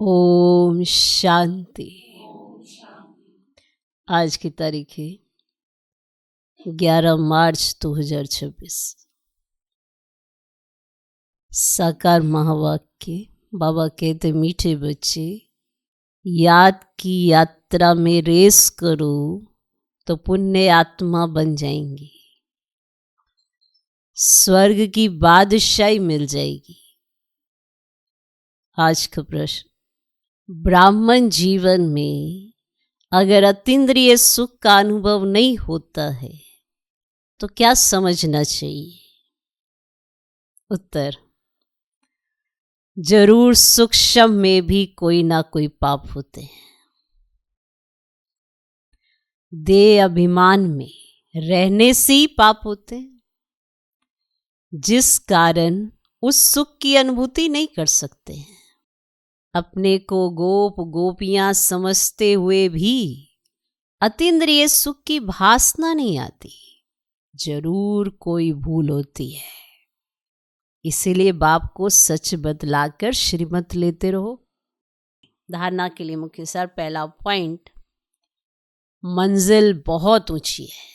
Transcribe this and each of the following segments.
ओम शांति। आज की तारीख है 11 मार्च 2026। साकार महावाक्य। बाबा कहते मीठे बच्चे, याद की यात्रा में रेस करो तो पुण्य आत्मा बन जाएंगी, स्वर्ग की बादशाही मिल जाएगी। आज का प्रश्न, ब्राह्मण जीवन में अगर अतीन्द्रिय सुख का अनुभव नहीं होता है तो क्या समझना चाहिए? उत्तर, जरूर सूक्ष्म में भी कोई ना कोई पाप होते हैं। देह अभिमान में रहने से ही पाप होते हैं, जिस कारण उस सुख की अनुभूति नहीं कर सकते हैं। अपने को गोप गोपियां समझते हुए भी अतीन्द्रिय सुख की भासना नहीं आती। जरूर कोई भूल होती है। इसीलिए बाप को सच बतलाकर श्रीमत लेते रहो। धारणा के लिए मुख्य सार। पहला पॉइंट, मंजिल बहुत ऊंची है,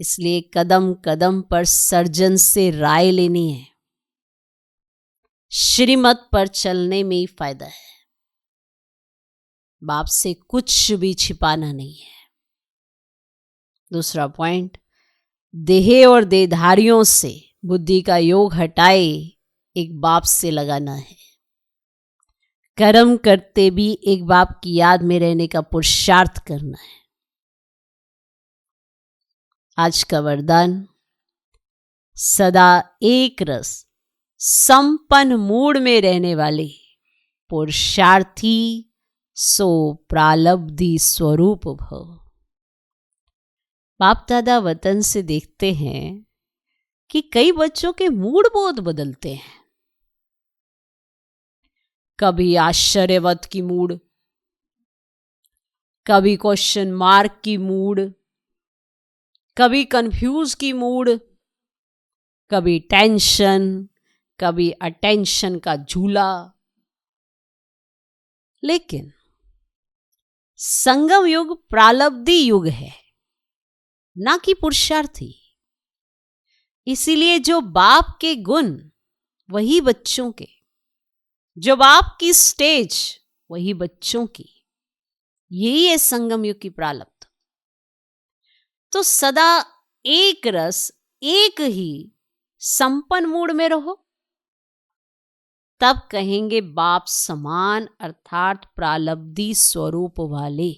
इसलिए कदम कदम पर सर्जन से राय लेनी है। श्रीमत पर चलने में ही फायदा है। बाप से कुछ भी छिपाना नहीं है। दूसरा पॉइंट, देह और देहधारियों से बुद्धि का योग हटाए एक बाप से लगाना है। कर्म करते भी एक बाप की याद में रहने का पुरुषार्थ करना है। आज का वरदान, सदा एक रस संपन्न मूड में रहने वाले पुरुषार्थी सो प्रालब्धि स्वरूप भव। बाप दादा वतन से देखते हैं कि कई बच्चों के मूड बहुत बदलते हैं। कभी आश्चर्यवत की मूड, कभी क्वेश्चन मार्क की मूड, कभी कंफ्यूज की मूड, कभी टेंशन, कभी अटेंशन का झूला। लेकिन संगम युग प्रालब्धि युग है, ना कि पुरुषार्थी। इसीलिए जो बाप के गुण वही बच्चों के, जो बाप की स्टेज वही बच्चों की। यही है संगम युग की प्रालब्ध। तो सदा एक रस, एक ही संपन्न मूड में रहो, तब कहेंगे बाप समान, अर्थात प्रालब्धि स्वरूप वाले।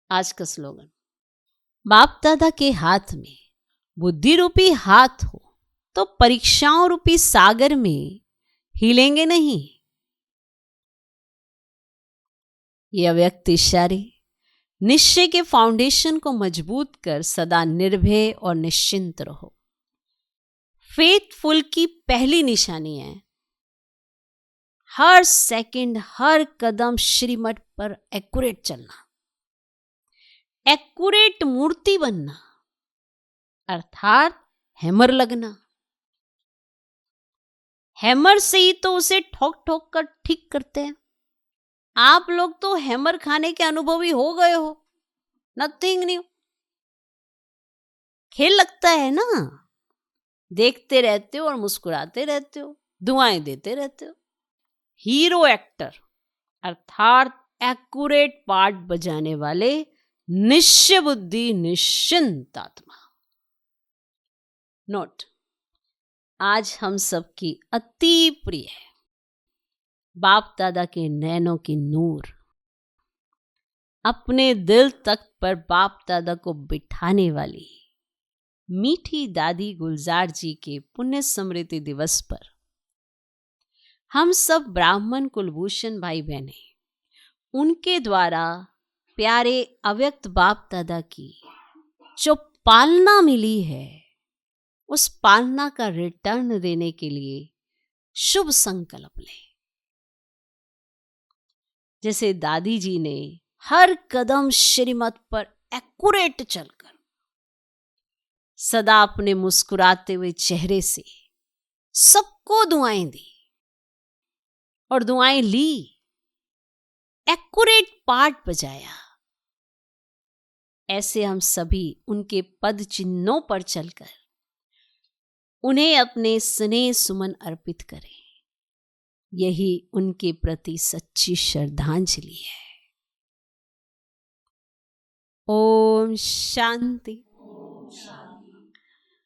आज का स्लोगन, बाप दादा के हाथ में बुद्धि रूपी हाथ हो तो परीक्षाओं रूपी सागर में हिलेंगे नहीं। यह अव्यक्त इशारे निश्चय के फाउंडेशन को मजबूत कर सदा निर्भय और निश्चिंत रहो। फेथफुल की पहली निशानी है हर सेकंड, हर कदम श्रीमत पर एक्यूरेट चलना, एक्यूरेट मूर्ति बनना, अर्थात हैमर लगना। हैमर से ही तो उसे ठोक ठोक कर ठीक करते हैं। आप लोग तो हैमर खाने के अनुभवी हो गए हो, नथिंग न्यू। खेल लगता है ना, देखते रहते हो और मुस्कुराते रहते हो, दुआएं देते रहते हो। हीरो एक्टर अर्थात एक्यूरेट पार्ट बजाने वाले निश्चय बुद्धि निश्चिंत आत्मा। नोट, आज हम सबकी अति प्रिय है बाप दादा के नैनों की नूर। अपने दिल तख्त पर बाप दादा को बिठाने वाली मीठी दादी गुलजार जी के पुण्य स्मृति दिवस पर हम सब ब्राह्मण कुलभूषण भाई बहने उनके द्वारा प्यारे अव्यक्त बाप दादा की जो पालना मिली है, उस पालना का रिटर्न देने के लिए शुभ संकल्प लें। जैसे दादी जी ने हर कदम श्रीमत पर एक्यूरेट चलकर सदा अपने मुस्कुराते हुए चेहरे से सबको दुआएं दी, और दुआएं ली, एक्यूरेट पाठ बजाया। ऐसे हम सभी उनके पद चिन्हों पर चलकर उन्हें अपने स्नेह सुमन अर्पित करें। यही उनके प्रति सच्ची श्रद्धांजलि है। ओम शांति।